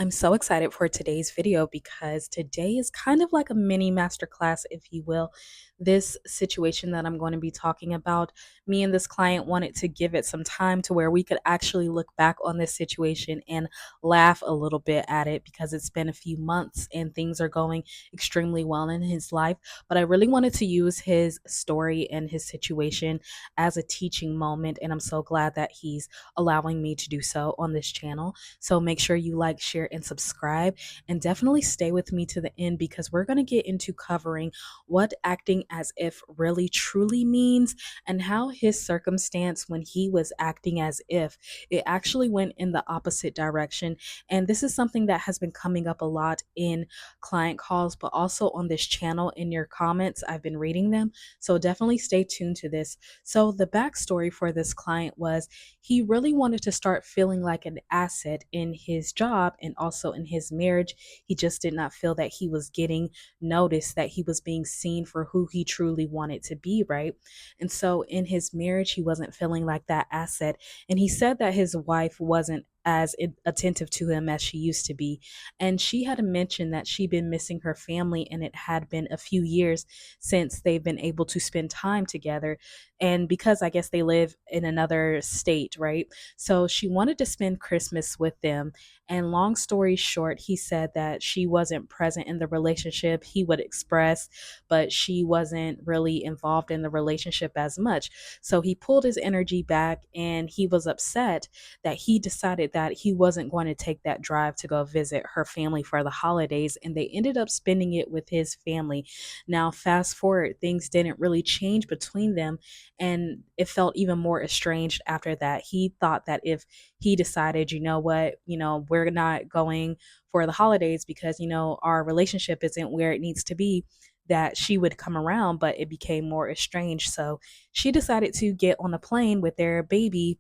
I'm so excited for today's video because today is kind of like a mini masterclass, if you will. This situation that I'm going to be talking about, me and this client wanted to give it some time to where we could actually look back on this situation and laugh a little bit at it because it's been a few months and things are going extremely well in his life. But I really wanted to use his story and his situation as a teaching moment, and I'm so glad that he's allowing me to do so on this channel. So make sure you like, share, and subscribe, and definitely stay with me to the end because we're going to get into covering what acting as if really truly means and how his circumstance when he was acting as if it actually went in the opposite direction. And this is something that has been coming up a lot in client calls, but also on this channel in your comments. I've been reading them. So definitely stay tuned to this. So the backstory for this client was he really wanted to start feeling like an asset in his job and also in his marriage. He just did not feel that he was getting noticed, that he was being seen for who he truly wanted to be, right? And so in his marriage, he wasn't feeling like that asset. And he said that his wife wasn't as attentive to him as she used to be. And she had mentioned that she'd been missing her family, and it had been a few years since they've been able to spend time together. And because I guess they live in another state, right? So she wanted to spend Christmas with them. And long story short, he said that she wasn't present in the relationship. He would express, but she wasn't really involved in the relationship as much. So he pulled his energy back and he was upset that he decided that he wasn't going to take that drive to go visit her family for the holidays. And they ended up spending it with his family. Now, fast forward, things didn't really change between them, and it felt even more estranged after that. He thought that if he decided, you know what, we're not going for the holidays because, our relationship isn't where it needs to be, that she would come around, but it became more estranged. So she decided to get on a plane with their baby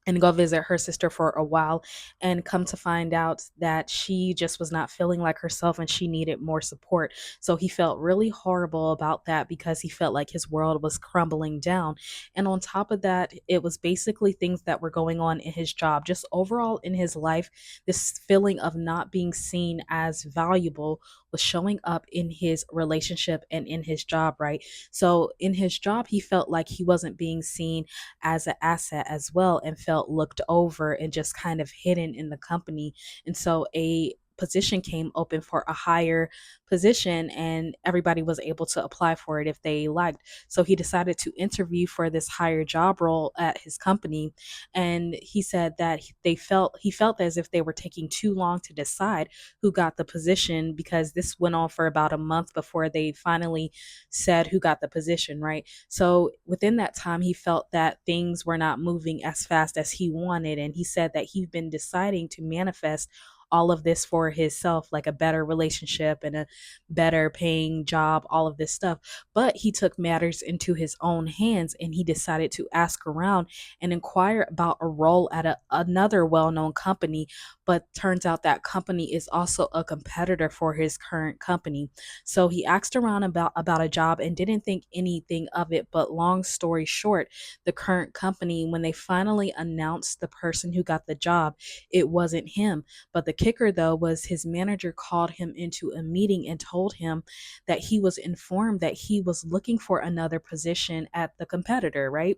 and go visit her sister for a while, and come to find out that she just was not feeling like herself and she needed more support. So he felt really horrible about that because he felt like his world was crumbling down. And on top of that, it was basically things that were going on in his job, just overall in his life. This feeling of not being seen as valuable was showing up in his relationship and in his job, right? So in his job, he felt like he wasn't being seen as an asset as well, and felt looked over and just kind of hidden in the company. And so a position came open for a higher position, and everybody was able to apply for it if they liked. So he decided to interview for this higher job role at his company, and he said that he felt as if they were taking too long to decide who got the position, because this went on for about a month before they finally said who got the position, right? So within that time, he felt that things were not moving as fast as he wanted. And he said that he'd been deciding to manifest all of this for himself, like a better relationship and a better paying job, all of this stuff. But he took matters into his own hands and he decided to ask around and inquire about a role at another well known company. But turns out that company is also a competitor for his current company. So he asked around about a job and didn't think anything of it. But long story short, the current company, when they finally announced the person who got the job, it wasn't him. But the kicker, though, was his manager called him into a meeting and told him that he was informed that he was looking for another position at the competitor, right?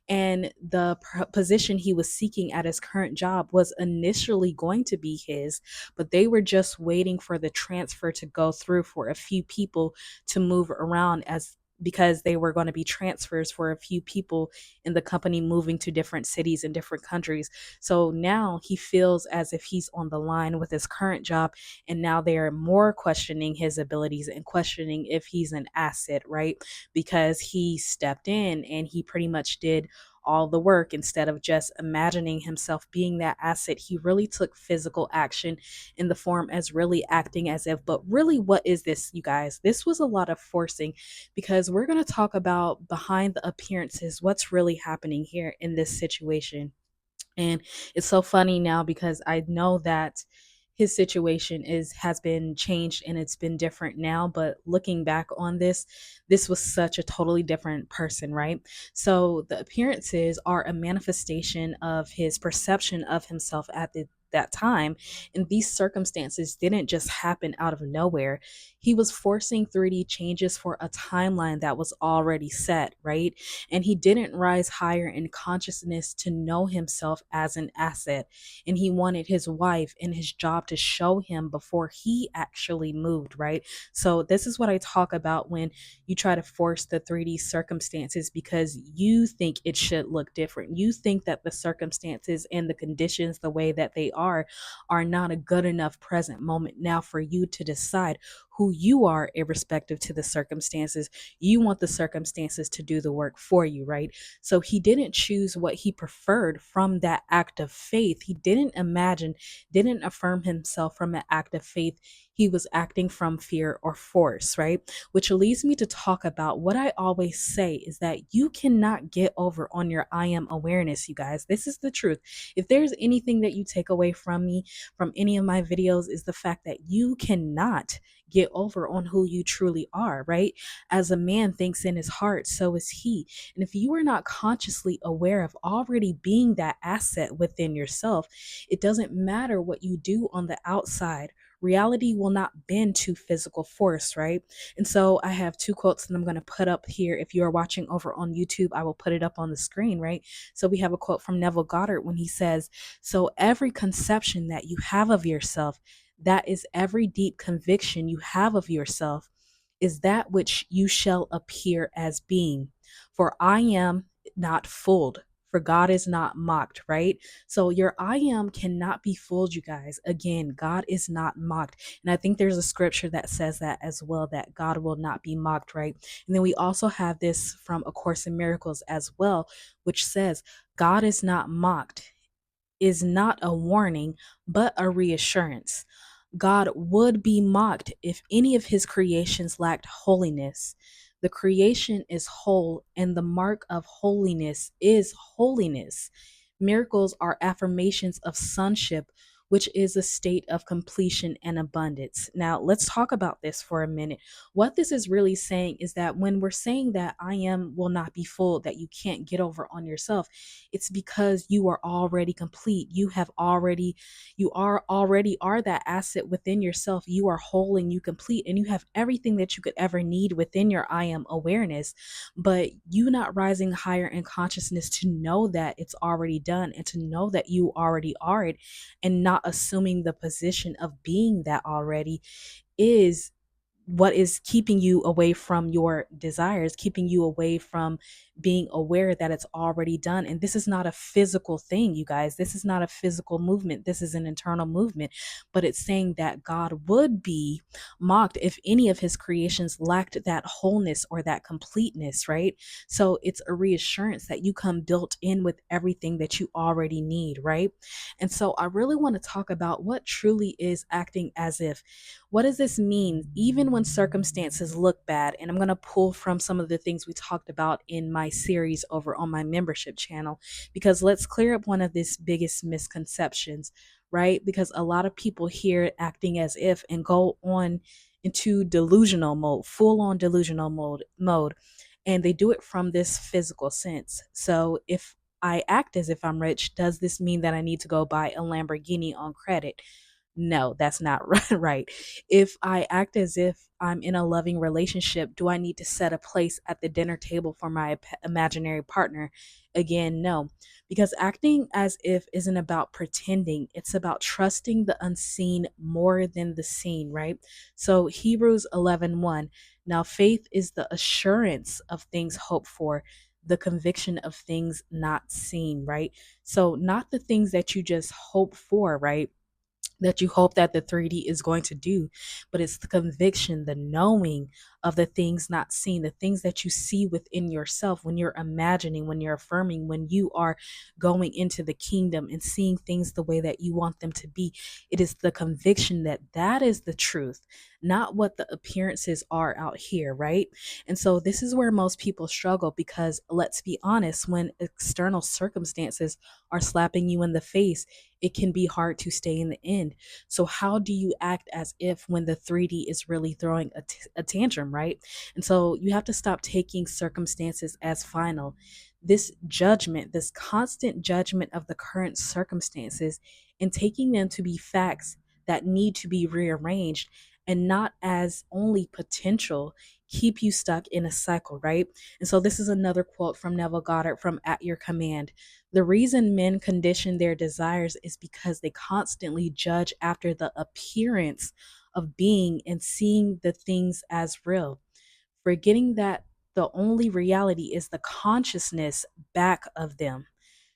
And the position he was seeking at his current job was initially going to be his, but they were just waiting for the transfer to go through for a few people to move around, as because they were going to be transfers for a few people in the company moving to different cities and different countries. So now he feels as if he's on the line with his current job, and now they are more questioning his abilities and questioning if he's an asset, right? Because he stepped in and he pretty much did all the work instead of just imagining himself being that asset. He really took physical action in the form as really acting as if. But really, what is this, you guys? This was a lot of forcing, because we're going to talk about behind the appearances, what's really happening here in this situation. And it's so funny now because I know that his situation has been changed and it's been different now, but looking back on this was such a totally different person, right? So the appearances are a manifestation of his perception of himself that time. And these circumstances didn't just happen out of nowhere. He was forcing 3D changes for a timeline that was already set, right? And he didn't rise higher in consciousness to know himself as an asset. And he wanted his wife and his job to show him before he actually moved, right? So, this is what I talk about when you try to force the 3D circumstances because you think it should look different. You think that the circumstances and the conditions, the way that they are not a good enough present moment now for you to decide who you are, irrespective to the circumstances. You want the circumstances to do the work for you, right? So he didn't choose what he preferred from that act of faith. He didn't imagine, didn't affirm himself from an act of faith. He was acting from fear or force, right? Which leads me to talk about what I always say is that you cannot get over on your I am awareness, you guys. This is the truth. If there's anything that you take away from me, from any of my videos, is the fact that you cannot get over on who you truly are, right? As a man thinks in his heart, so is he. And if you are not consciously aware of already being that asset within yourself, it doesn't matter what you do on the outside. Reality will not bend to physical force, right? And so I have two quotes that I'm going to put up here. If you are watching over on YouTube, I will put it up on the screen, right? So we have a quote from Neville Goddard when he says, "So every conception that you have of yourself, that is every deep conviction you have of yourself, is that which you shall appear as being. For I am not fooled, for God is not mocked," right? So your I am cannot be fooled, you guys. Again, God is not mocked. And I think there's a scripture that says that as well, that God will not be mocked, right? And then we also have this from A Course in Miracles as well, which says, "God is not mocked," is not a warning, but a reassurance. God would be mocked if any of his creations lacked holiness. The creation is whole, and the mark of holiness is holiness. Miracles are affirmations of sonship, which is a state of completion and abundance. Now, let's talk about this for a minute. What this is really saying is that when we're saying that I am will not be full, that you can't get over on yourself, it's because you are already complete. You are already are that asset within yourself. You are whole and you complete, and you have everything that you could ever need within your I am awareness. But you not rising higher in consciousness to know that it's already done and to know that you already are it, and not assuming the position of being that already, is what is keeping you away from your desires, keeping you away from being aware that it's already done. And this is not a physical thing, you guys. This is not a physical movement. This is an internal movement. But it's saying that God would be mocked if any of his creations lacked that wholeness or that completeness, right? So it's a reassurance that you come built in with everything that you already need, right? And so I really want to talk about what truly is acting as if. What does this mean? Even when circumstances look bad, and I'm going to pull from some of the things we talked about in my series over on my membership channel, because let's clear up one of these biggest misconceptions, right? Because a lot of people hear it acting as if and go on into delusional mode, full on delusional mode, and they do it from this physical sense. So if I act as if I'm rich, does this mean that I need to go buy a Lamborghini on credit? No, that's not right. If I act as if I'm in a loving relationship, do I need to set a place at the dinner table for my imaginary partner? Again, no. Because acting as if isn't about pretending, it's about trusting the unseen more than the seen, right? So Hebrews 11:1. Now faith is the assurance of things hoped for, the conviction of things not seen, right? So not the things that you just hope for, right? That you hope that the 3D is going to do, but it's the conviction, the knowing of the things not seen, the things that you see within yourself when you're imagining, when you're affirming, when you are going into the kingdom and seeing things the way that you want them to be. It is the conviction that that is the truth, not what the appearances are out here, right? And so this is where most people struggle because let's be honest, when external circumstances are slapping you in the face, it can be hard to stay in the end. So how do you act as if when the 3D is really throwing a tantrum, right? And so you have to stop taking circumstances as final. This judgment, this constant judgment of the current circumstances, and taking them to be facts that need to be rearranged and not as only potential, keep you stuck in a cycle, right? And so this is another quote from Neville Goddard from At Your Command. The reason men condition their desires is because they constantly judge after the appearance of being and seeing the things as real, forgetting that the only reality is the consciousness back of them.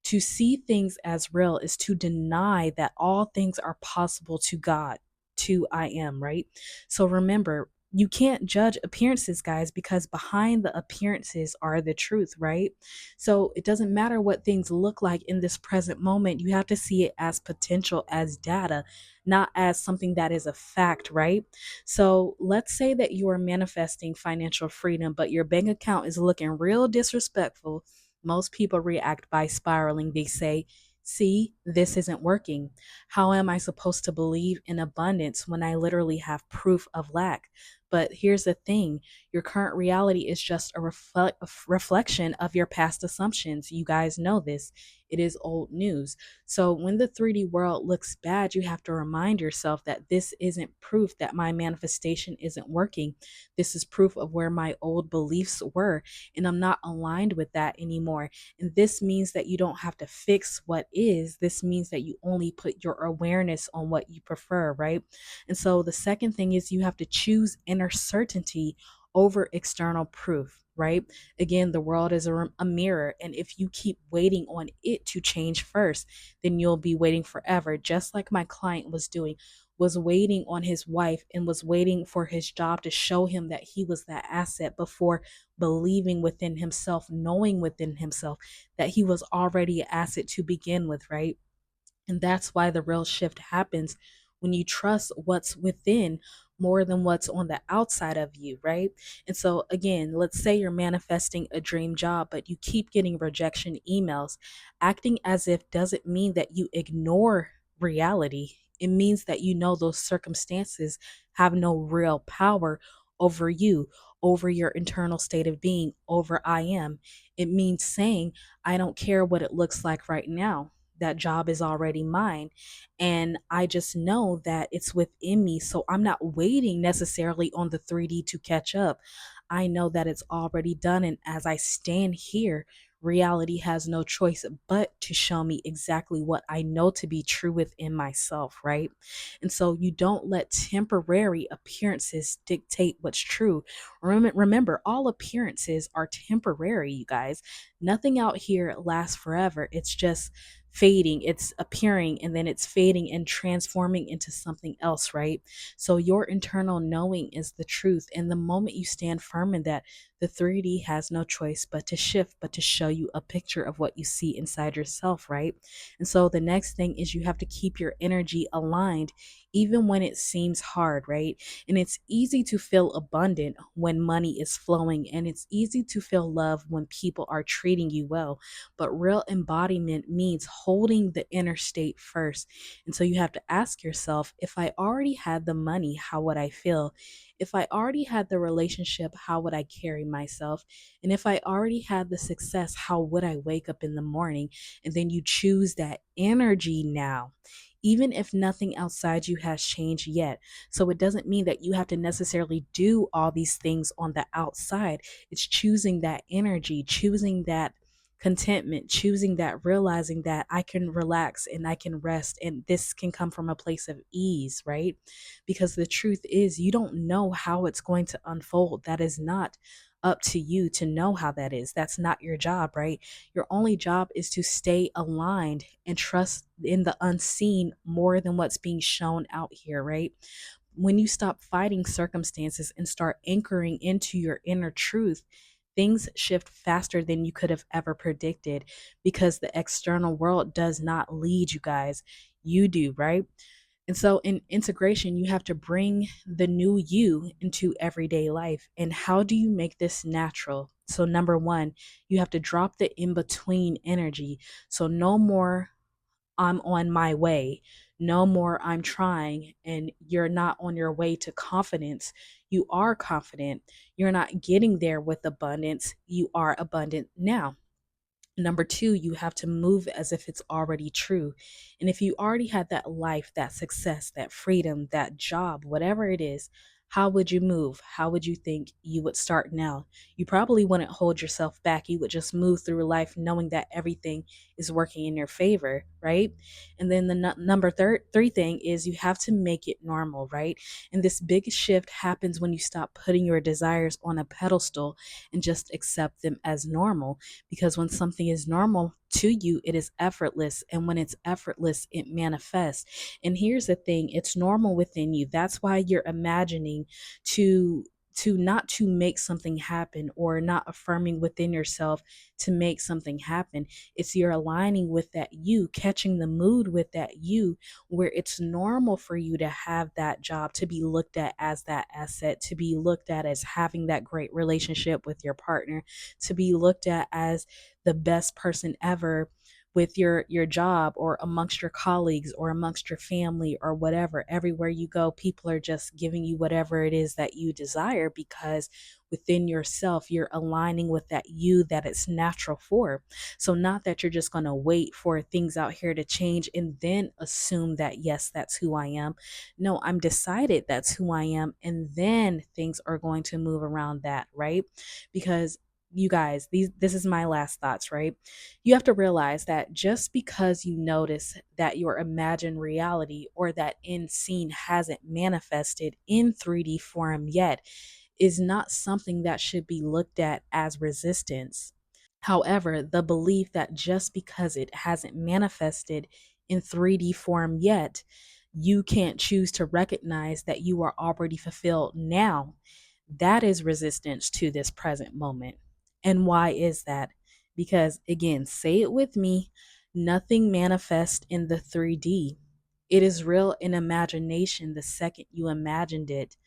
To see things as real is to deny that all things are possible to God, to I am, right? So remember, you can't judge appearances, guys, because behind the appearances are the truth, right? So it doesn't matter what things look like in this present moment. You have to see it as potential, as data, not as something that is a fact, right? So let's say that you are manifesting financial freedom, but your bank account is looking real disrespectful. Most people react by spiraling. They say, see, this isn't working. How am I supposed to believe in abundance when I literally have proof of lack? But here's the thing, your current reality is just a reflection of your past assumptions. You guys know this. It is old news. So when the 3D world looks bad, you have to remind yourself that this isn't proof that my manifestation isn't working. This is proof of where my old beliefs were, and I'm not aligned with that anymore. And this means that you don't have to fix what is. This means that you only put your awareness on what you prefer, right? And so the second thing is you have to choose inner certainty over external proof, right? Again, the world is a mirror, and if you keep waiting on it to change first, then you'll be waiting forever, just like my client was doing, was waiting on his wife and was waiting for his job to show him that he was that asset before believing within himself, knowing within himself that he was already an asset to begin with, right? And that's why the real shift happens when you trust what's within more than what's on the outside of you, right? And so, again, let's say you're manifesting a dream job, but you keep getting rejection emails. Acting as if doesn't mean that you ignore reality. It means that you know those circumstances have no real power over you, over your internal state of being, over I am. It means saying, I don't care what it looks like right now. That job is already mine. And I just know that it's within me. So I'm not waiting necessarily on the 3D to catch up. I know that it's already done. And as I stand here, reality has no choice but to show me exactly what I know to be true within myself, right? And so you don't let temporary appearances dictate what's true. Remember, all appearances are temporary, you guys. Nothing out here lasts forever. It's just fading, it's appearing, and then it's fading and transforming into something else, right? So your internal knowing is the truth. And the moment you stand firm in that, the 3D has no choice but to shift, but to show you a picture of what you see inside yourself, right? And so the next thing is you have to keep your energy aligned even when it seems hard, right? And it's easy to feel abundant when money is flowing, and it's easy to feel love when people are treating you well. But real embodiment means holding the inner state first. And so you have to ask yourself, if I already had the money, how would I feel? If I already had the relationship, how would I carry myself? And if I already had the success, how would I wake up in the morning? And then you choose that energy now, even if nothing outside you has changed yet. So it doesn't mean that you have to necessarily do all these things on the outside. It's choosing that energy, choosing that contentment, choosing that, realizing that I can relax and I can rest, and this can come from a place of ease, right? Because the truth is, you don't know how it's going to unfold. That is not up to you to know how that is. That's not your job, right? Your only job is to stay aligned and trust in the unseen more than what's being shown out here, right? When you stop fighting circumstances and start anchoring into your inner truth, things shift faster than you could have ever predicted, because the external world does not lead you guys. You do, right? And so in integration, you have to bring the new you into everyday life. And how do you make this natural? So, number one, you have to drop the in between energy. So, no more I'm on my way. No more I'm trying, and you're not on your way to confidence. You are confident. You're not getting there with abundance. You are abundant now. Number two, you have to move as if it's already true. And if you already had that life, that success, that freedom, that job, whatever it is, how would you move? How would you think you would start now? You probably wouldn't hold yourself back. You would just move through life knowing that everything is working in your favor, right? And then the number three thing is you have to make it normal, right? And this big shift happens when you stop putting your desires on a pedestal and just accept them as normal, because when something is normal to you, it is effortless. And when it's effortless, it manifests. And here's the thing, it's normal within you. That's why you're imagining to not to make something happen, or not affirming within yourself to make something happen. It's you're aligning with that you, catching the mood with that you, where it's normal for you to have that job, to be looked at as that asset, to be looked at as having that great relationship with your partner, to be looked at as the best person ever with your job, or amongst your colleagues, or amongst your family, or whatever. Everywhere you go, people are just giving you whatever it is that you desire, because within yourself you're aligning with that you, that it's natural for. So not that you're just going to wait for things out here to change and then assume that yes, that's who I am. No, I'm decided that's who I am, and then things are going to move around that, right? Because you guys, this is my last thoughts, right? You have to realize that just because you notice that your imagined reality, or that end scene, hasn't manifested in 3D form yet, is not something that should be looked at as resistance. However, the belief that just because it hasn't manifested in 3D form yet, you can't choose to recognize that you are already fulfilled now, that is resistance to this present moment. And why is that? Because again, say it with me, nothing manifests in the 3D. It is real in imagination the second you imagined it.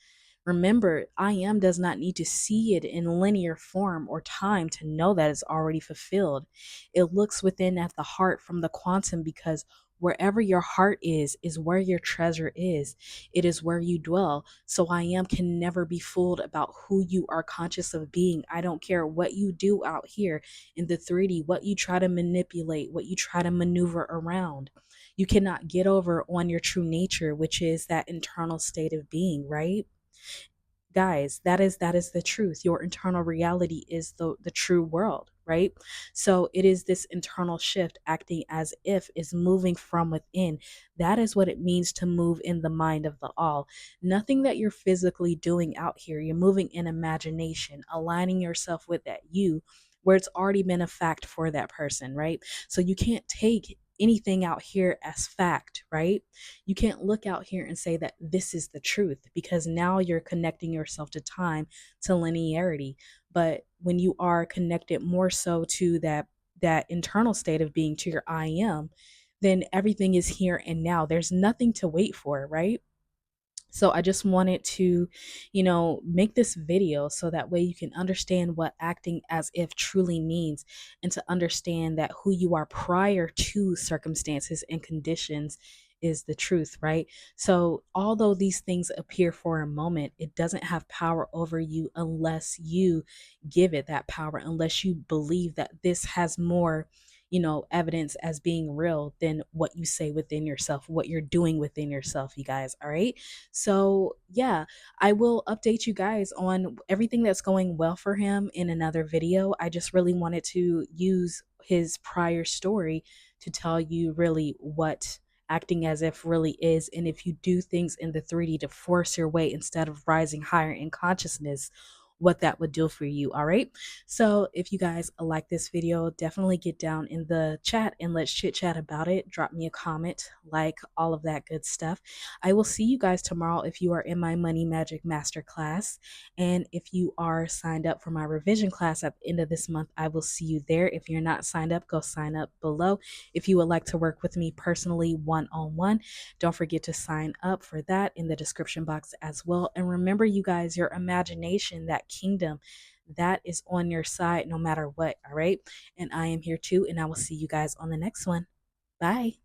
Remember, I am does not need to see it in linear form or time to know that it's already fulfilled. It looks within at the heart from the quantum, because wherever your heart is where your treasure is. It is where you dwell. So I am can never be fooled about who you are conscious of being. I don't care what you do out here in the 3D, what you try to manipulate, what you try to maneuver around. You cannot get over on your true nature, which is that internal state of being, right? Guys, that is the truth. Your internal reality is the true world, right? So it is this internal shift, acting as if, is moving from within. That is what it means to move in the mind of the all. Nothing that you're physically doing out here. You're moving in imagination, aligning yourself with that you, where it's already been a fact for that person, right? So you can't take anything out here as fact, right? You can't look out here and say that this is the truth, because now you're connecting yourself to time, to linearity. But when you are connected more so to that internal state of being, to your I am, then everything is here and now. There's nothing to wait for, right? So I just wanted to, make this video so that way you can understand what acting as if truly means, and to understand that who you are prior to circumstances and conditions is the truth, right? So although these things appear for a moment, it doesn't have power over you unless you give it that power, unless you believe that this has more, evidence as being real than what you say within yourself, what you're doing within yourself, you guys. All right. So, yeah, I will update you guys on everything that's going well for him in another video. I just really wanted to use his prior story to tell you really what acting as if really is. And if you do things in the 3D to force your way instead of rising higher in consciousness, what that would do for you. All right. So if you guys like this video, definitely get down in the chat and let's chit chat about it. Drop me a comment, like all of that good stuff. I will see you guys tomorrow if you are in my Money Magic Masterclass. And if you are signed up for my revision class at the end of this month, I will see you there. If you're not signed up, go sign up below. If you would like to work with me personally one-on-one, don't forget to sign up for that in the description box as well. And remember, you guys, your imagination, that kingdom, that is on your side no matter what. All right. And I am here too. And I will see you guys on the next one. Bye.